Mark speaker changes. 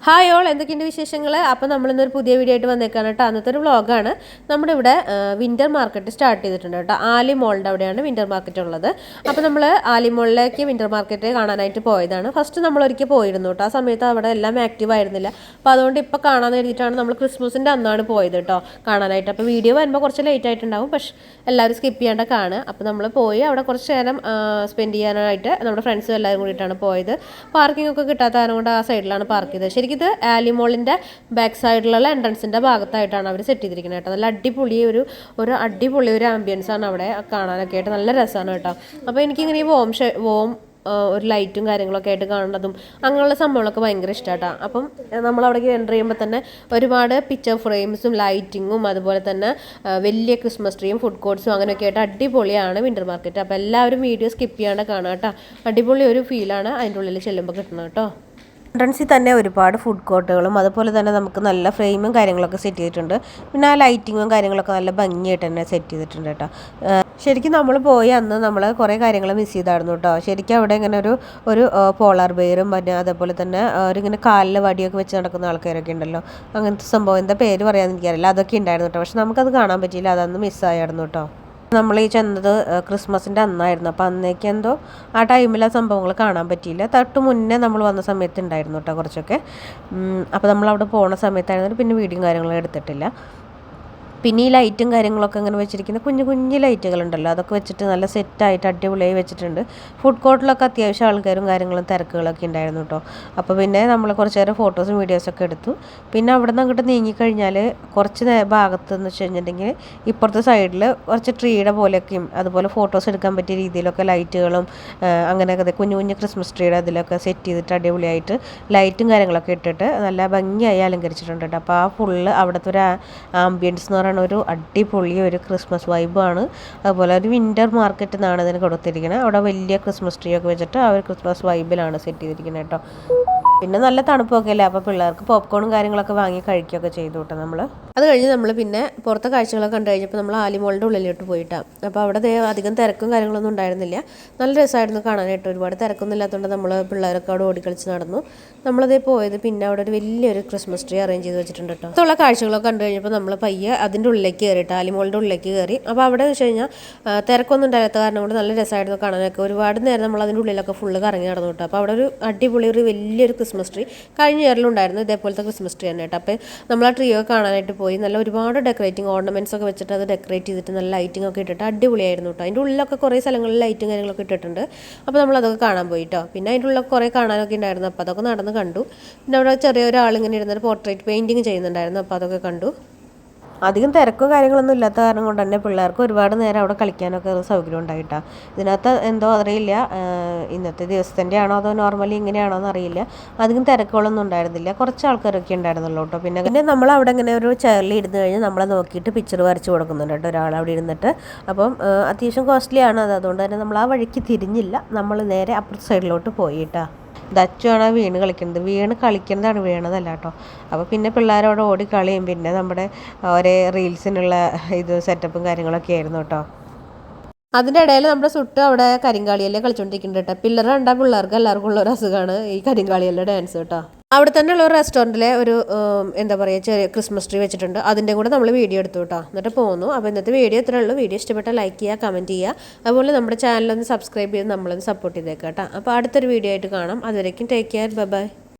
Speaker 1: Hi all എന്തൊക്കെയുണ്ട് വിശേഷങ്ങൾ? അപ്പോൾ നമ്മളിന്നൊരു പുതിയ വീഡിയോ ആയിട്ട് വന്നേക്കാണ് കേട്ടോ. അന്നത്തെ ഒരു വ്ളോഗാണ്. നമ്മുടെ ഇവിടെ വിൻ്റർ മാർക്കറ്റ് സ്റ്റാർട്ട് ചെയ്തിട്ടുണ്ട് കേട്ടോ. ആലി മോളിൻ്റെ അവിടെയാണ് വിൻ്റർ മാർക്കറ്റ് ഉള്ളത്. അപ്പോൾ നമ്മൾ ആലി മോളിലേക്ക് വിൻ്റർ മാർക്കറ്റ് കാണാനായിട്ട് പോയതാണ്. ഫസ്റ്റ് നമ്മൾ ഒരിക്കൽ പോയിരുന്നു കേട്ടോ. ആ സമയത്ത് അവിടെ എല്ലാം ആക്റ്റീവ് ആയിരുന്നില്ല. അപ്പോൾ അതുകൊണ്ട് ഇപ്പോൾ കാണാമെന്ന് എഴുതിയിട്ടാണ് നമ്മൾ ക്രിസ്മസിൻ്റെ അന്നാണ് പോയത് കേട്ടോ കാണാനായിട്ട്. അപ്പോൾ വീഡിയോ വരുമ്പോൾ കുറച്ച് ലേറ്റ് ആയിട്ടുണ്ടാവും, പക്ഷേ എല്ലാവരും സ്കിപ്പ് ചെയ്യാണ്ട് കാണുക. അപ്പോൾ നമ്മൾ പോയി അവിടെ കുറച്ച് നേരം സ്പെൻഡ് ചെയ്യാനായിട്ട് നമ്മുടെ ഫ്രണ്ട്സും എല്ലാവരും കൂടിയിട്ടാണ് പോയത്. പാർക്കിംഗ് ഒക്കെ കിട്ടാത്ത കാരണം കൊണ്ട് ആ സൈഡിലാണ് പാർക്ക് ചെയ്തത്. ശരിക്കും ഇത് ആലി മോളിൻ്റെ ബാക്ക് സൈഡിലുള്ള എൻട്രൻസിൻ്റെ ഭാഗത്തായിട്ടാണ് അവർ സെറ്റ് ചെയ്തിരിക്കുന്നത് കേട്ടോ. നല്ല അടിപൊളി ഒരു അടിപൊളി ഒരു ആംബിയൻസ് ആണ് അവിടെ കാണാനൊക്കെ ആയിട്ട്. നല്ല രസമാണ് കേട്ടോ. അപ്പോൾ എനിക്കിങ്ങനെ ഈ വോം ഒരു ലൈറ്റും കാര്യങ്ങളൊക്കെ ആയിട്ട് കാണുന്നതും അങ്ങനെയുള്ള സംഭവങ്ങളൊക്കെ ഭയങ്കര ഇഷ്ടമായിട്ടാ. അപ്പം നമ്മളവിടേക്ക് എൻ്റർ ചെയ്യുമ്പോൾ തന്നെ ഒരുപാട് പിക്ചർ ഫ്രെയിംസും ലൈറ്റിങ്ങും അതുപോലെ തന്നെ വലിയ ക്രിസ്മസ് ട്രീയും ഫുഡ് കോർട്സും അങ്ങനെയൊക്കെ ആയിട്ട് അടിപൊളിയാണ് വിൻ്റർ മാർക്കറ്റ്. അപ്പോൾ എല്ലാവരും വീഡിയോ സ്കിപ്പ് ചെയ്യാണ്ട് കാണാം കേട്ടോ. അടിപൊളി ഒരു ഫീലാണ് അതിൻ്റെ ഉള്ളിൽ ചെല്ലുമ്പോൾ കിട്ടുന്നത് കേട്ടോ. എൻട്രൻസിൽ തന്നെ ഒരുപാട് ഫുഡ് കോർട്ടുകളും അതുപോലെ തന്നെ നമുക്ക് നല്ല ഫ്രെയിമും കാര്യങ്ങളൊക്കെ സെറ്റ് ചെയ്തിട്ടുണ്ട്. പിന്നെ ആ ലൈറ്റിങ്ങും കാര്യങ്ങളൊക്കെ നല്ല ഭംഗിയായിട്ട് തന്നെ സെറ്റ് ചെയ്തിട്ടുണ്ട് കേട്ടോ. ശരിക്കും നമ്മൾ പോയി അന്ന് നമ്മൾ കുറേ കാര്യങ്ങൾ മിസ് ചെയ്തായിരുന്നു കേട്ടോ. ശരിക്കും അവിടെ ഇങ്ങനെ ഒരു പോളാർ ബെയറും പിന്നെ അതേപോലെ തന്നെ ഒരിങ്ങനെ കാലിൽ വടിയൊക്കെ വെച്ച് നടക്കുന്ന ആൾക്കാരൊക്കെ ഉണ്ടല്ലോ. അങ്ങനത്തെ സംഭവം എന്താ പേര് പറയാമെന്ന് എനിക്കറിയില്ല. അതൊക്കെ ഉണ്ടായിരുന്നു കേട്ടോ. പക്ഷെ നമുക്കത് കാണാൻ പറ്റിയില്ല. അതന്ന് മിസ്സായിരുന്നു കേട്ടോ. നമ്മൾ ഈ ചെന്നത് ക്രിസ്മസിൻ്റെ അന്നായിരുന്നു. അപ്പോൾ അന്നേക്ക് എന്തോ ആ ടൈമിൽ ആ സംഭവങ്ങൾ കാണാൻ പറ്റിയില്ല. തൊട്ട് മുന്നേ നമ്മൾ വന്ന സമയത്ത് ഉണ്ടായിരുന്നു കേട്ടോ കുറച്ചൊക്കെ. അപ്പോൾ നമ്മളവിടെ പോണ സമയത്തായിരുന്നു. പിന്നെ വീഡിയോയും കാര്യങ്ങളും എടുത്തിട്ടില്ല. പിന്നെ ഈ ലൈറ്റും കാര്യങ്ങളൊക്കെ അങ്ങനെ വെച്ചിരിക്കുന്ന കുഞ്ഞു കുഞ്ഞു ലൈറ്റുകളുണ്ടല്ലോ, അതൊക്കെ വെച്ചിട്ട് നല്ല സെറ്റായിട്ട് അടിപൊളിയായി വെച്ചിട്ടുണ്ട്. ഫുഡ് കോർട്ടിലൊക്കെ അത്യാവശ്യം ആൾക്കാരും കാര്യങ്ങളും തിരക്കുകളൊക്കെ ഉണ്ടായിരുന്നു കേട്ടോ. അപ്പോൾ പിന്നെ നമ്മൾ കുറച്ച് നേരം ഫോട്ടോസും വീഡിയോസൊക്കെ എടുത്തു. പിന്നെ അവിടെ നിന്ന് അങ്ങോട്ട് നീങ്ങിക്കഴിഞ്ഞാൽ കുറച്ച് ഭാഗത്ത് എന്ന് വെച്ച് കഴിഞ്ഞിട്ടുണ്ടെങ്കിൽ ഇപ്പുറത്തെ സൈഡിൽ കുറച്ച് ട്രീയുടെ പോലെയൊക്കെയും അതുപോലെ ഫോട്ടോസ് എടുക്കാൻ പറ്റിയ രീതിയിലൊക്കെ ലൈറ്റുകളും അങ്ങനെയൊക്കെ കുഞ്ഞു കുഞ്ഞു ക്രിസ്മസ് ട്രീയുടെ അതിലൊക്കെ സെറ്റ് ചെയ്തിട്ട് അടിപൊളിയായിട്ട് ലൈറ്റും കാര്യങ്ങളൊക്കെ ഇട്ടിട്ട് നല്ല ഭംഗിയായി അലങ്കരിച്ചിട്ടുണ്ട് കേട്ടോ. അപ്പോൾ ആ ഫുള്ള് അവിടുത്തെ ഒരു ആംബിയൻസ് എന്ന് പറയുന്നത് ഒരു അടിപൊളി ഒരു ക്രിസ്മസ് വൈബാണ്. അതുപോലെ ഒരു വിൻ്റർ മാർക്കറ്റ് എന്നാണ് ഇതിന് കൊടുത്തിരിക്കുന്നത്. അവിടെ വലിയ ക്രിസ്മസ് ട്രീ ഒക്കെ വെച്ചിട്ട് ആ ഒരു ക്രിസ്മസ് വൈബിലാണ് സെറ്റ് ചെയ്തിരിക്കുന്നത് കേട്ടോ. പിന്നെ നല്ല തണുപ്പൊക്കെ അല്ലേ, അപ്പോൾ പിള്ളേർക്ക് പോപ്കോണും കാര്യങ്ങളൊക്കെ വാങ്ങി കഴിക്കുകയൊക്കെ ചെയ്തു കേട്ടോ നമ്മൾ. അത് കഴിഞ്ഞ് നമ്മൾ പിന്നെ പുറത്തെ കാഴ്ചകളൊക്കെ കണ്ടു കഴിഞ്ഞപ്പോൾ നമ്മൾ ആലിമോളിൻ്റെ ഉള്ളിലോട്ട് പോയിട്ടാണ്. അപ്പോൾ അവിടെ അധികം തിരക്കും കാര്യങ്ങളൊന്നും ഉണ്ടായിരുന്നില്ല. നല്ല രസമായിരുന്നു കാണാനായിട്ട്. ഒരുപാട് തിരക്കൊന്നും ഇല്ലാത്തതുകൊണ്ട് നമ്മൾ പിള്ളേരൊക്കെ അവിടെ ഓടിക്കളിച്ച് നടന്നു. നമ്മളതേ പോയത് പിന്നെ അവിടെ ഒരു വലിയൊരു ക്രിസ്മസ് ട്രീ അറേഞ്ച് ചെയ്ത് വെച്ചിട്ടുണ്ട് കേട്ടോ. അടുത്തുള്ള കാഴ്ചകളൊക്കെ കണ്ടു കഴിഞ്ഞപ്പോൾ നമ്മൾ പയ്യെ അതിൻ്റെ ഉള്ളിലേക്ക് കയറിയിട്ട് ആലിമോളിൻ്റെ ഉള്ളിലേക്ക് കയറി. അപ്പോൾ അവിടെ എന്ന് വെച്ച് കഴിഞ്ഞാൽ തിരക്കൊന്നും ഉണ്ടാകാത്ത കാരണം കൊണ്ട് നല്ല രസമായിരുന്നു കാണാനൊക്കെ. ഒരുപാട് നേരം നമ്മൾ അതിൻ്റെ ഉള്ളിലൊക്കെ ഫുള്ള് കറങ്ങി നടന്നു കേട്ടോ. അപ്പോൾ അവിടെ ഒരു അടിപൊളി ഒരു വലിയൊരു ക്രിസ്മസ് ട്രീ കഴിഞ്ഞ ഇയറിലുണ്ടായിരുന്നു ഇതേപോലത്തെ ക്രിസ്മസ് ട്രീ തന്നെ കേട്ടോ. അപ്പോൾ നമ്മൾ ആ ട്രീ ഒക്കെ കാണാനായിട്ട് പോയി. നല്ല ഒരുപാട് ഡെക്കറേറ്റിംഗ് ഓർണമെൻറ്റ്സ് ഒക്കെ വെച്ചിട്ട് അത് ഡെക്കറേറ്റ് ചെയ്തിട്ട് നല്ല ലൈറ്റിംഗ് ഒക്കെ ഇട്ടിട്ട് അടിപൊളിയായിരുന്നു കേട്ടോ. അതിൻ്റെ ഉള്ളിലൊക്കെ കുറേ സ്ഥലങ്ങളിൽ ലൈറ്റും കാര്യങ്ങളൊക്കെ ഇട്ടിട്ടുണ്ട്. അപ്പോൾ നമ്മൾ അതൊക്കെ കാണാൻ പോയി കേട്ടോ. പിന്നെ അതിൻ്റെ ഉള്ളിലൊക്കെ കുറേ കാണാനൊക്കെ ഉണ്ടായിരുന്നു. അപ്പോൾ അതൊക്കെ നടന്ന് കണ്ടു. പിന്നെ അവിടെ ചെറിയൊരാളിങ്ങനെ ഇരുന്നൊരു പോർട്രേറ്റ് പെയിൻറ്റിങ് ചെയ്യുന്നുണ്ടായിരുന്നു. അപ്പോൾ അതൊക്കെ കണ്ടു. അധികം തിരക്കോ കാര്യങ്ങളൊന്നും ഇല്ലാത്ത കാരണം കൊണ്ട് തന്നെ പിള്ളേർക്ക് ഒരുപാട് നേരം അവിടെ കളിക്കാനൊക്കെ സൗകര്യം ഉണ്ടായിട്ടാ. ഇതിനകത്ത് എന്തോ അറിയില്ല, ഇന്നത്തെ ദിവസത്തിൻ്റെ ആണോ അതോ നോർമലി ഇങ്ങനെയാണോ എന്ന് അറിയില്ല, അധികം തിരക്കുകളൊന്നും ഉണ്ടായിരുന്നില്ല. കുറച്ച് ആൾക്കാരൊക്കെ ഉണ്ടായിരുന്നുള്ളൂ കേട്ടോ. പിന്നെ നമ്മൾ അവിടെ ഇങ്ങനെ ഒരു ചെയറിൽ ഇരുന്ന് കഴിഞ്ഞാൽ നമ്മളെ നോക്കിയിട്ട് പിക്ചർ വരച്ച് കൊടുക്കുന്നുണ്ട് കേട്ടോ ഒരാൾ അവിടെ ഇരുന്നിട്ട്. അപ്പം അത്യാവശ്യം കോസ്റ്റ്ലി ആണ് അത്. അതുകൊണ്ട് തന്നെ നമ്മൾ ആ വഴിക്ക് തിരിഞ്ഞില്ല. നമ്മൾ നേരെ അപ്പുറത്തെ സൈഡിലോട്ട് പോയിട്ടാ. ദച്ചുവാണ് വീണ് കളിക്കുന്നതാണ്, വീണതല്ല കേട്ടോ. അപ്പോൾ പിന്നെ പിള്ളേരോട് ഓടി കളിയും പിന്നെ നമ്മുടെ ഒരേ റീൽസിനുള്ള സെറ്റപ്പും കാര്യങ്ങളൊക്കെ ആയിരുന്നു കേട്ടോ. അതിൻ്റെ ഇടയിൽ നമ്മുടെ സുട്ട് അവിടെ കരിങ്കാളിയല്ലേ കളിച്ചുകൊണ്ടിരിക്കുന്നുണ്ട് കേട്ടോ. പിള്ളേർ കണ്ടാൽ പിള്ളേർക്ക് എല്ലാവർക്കും ഉള്ള ഒരു അസുഖമാണ് ഈ കരിങ്കാളിയല്ലേ ഡാൻസ് കേട്ടോ. അവിടെ തന്നെയുള്ള ഒരു റെസ്റ്റോറൻറ്റിലെ ഒരു എന്താ പറയുക ചെറിയ ക്രിസ്മസ് ട്രീ വെച്ചിട്ടുണ്ട്. അതിൻ്റെ കൂടെ നമ്മൾ വീഡിയോ എടുത്തു കേട്ടോ. എന്നിട്ട് പോന്നു. അപ്പോൾ ഇന്നത്തെ വീഡിയോ ഇത്രയേ ഉള്ളൂ. വീഡിയോ ഇഷ്ടപ്പെട്ടാൽ ലൈക്ക് ചെയ്യുക, കമൻറ്റ് ചെയ്യുക. അതുപോലെ നമ്മുടെ ചാനലൊന്ന് സബ്സ്ക്രൈബ് ചെയ്ത് നമ്മളൊന്ന് സപ്പോർട്ട് ചെയ്തേക്കാം കേട്ടോ. അപ്പോൾ അടുത്തൊരു വീഡിയോ ആയിട്ട് കാണാം. അതുവരേക്കും ടേക്ക് കെയർ, ബൈ ബൈ.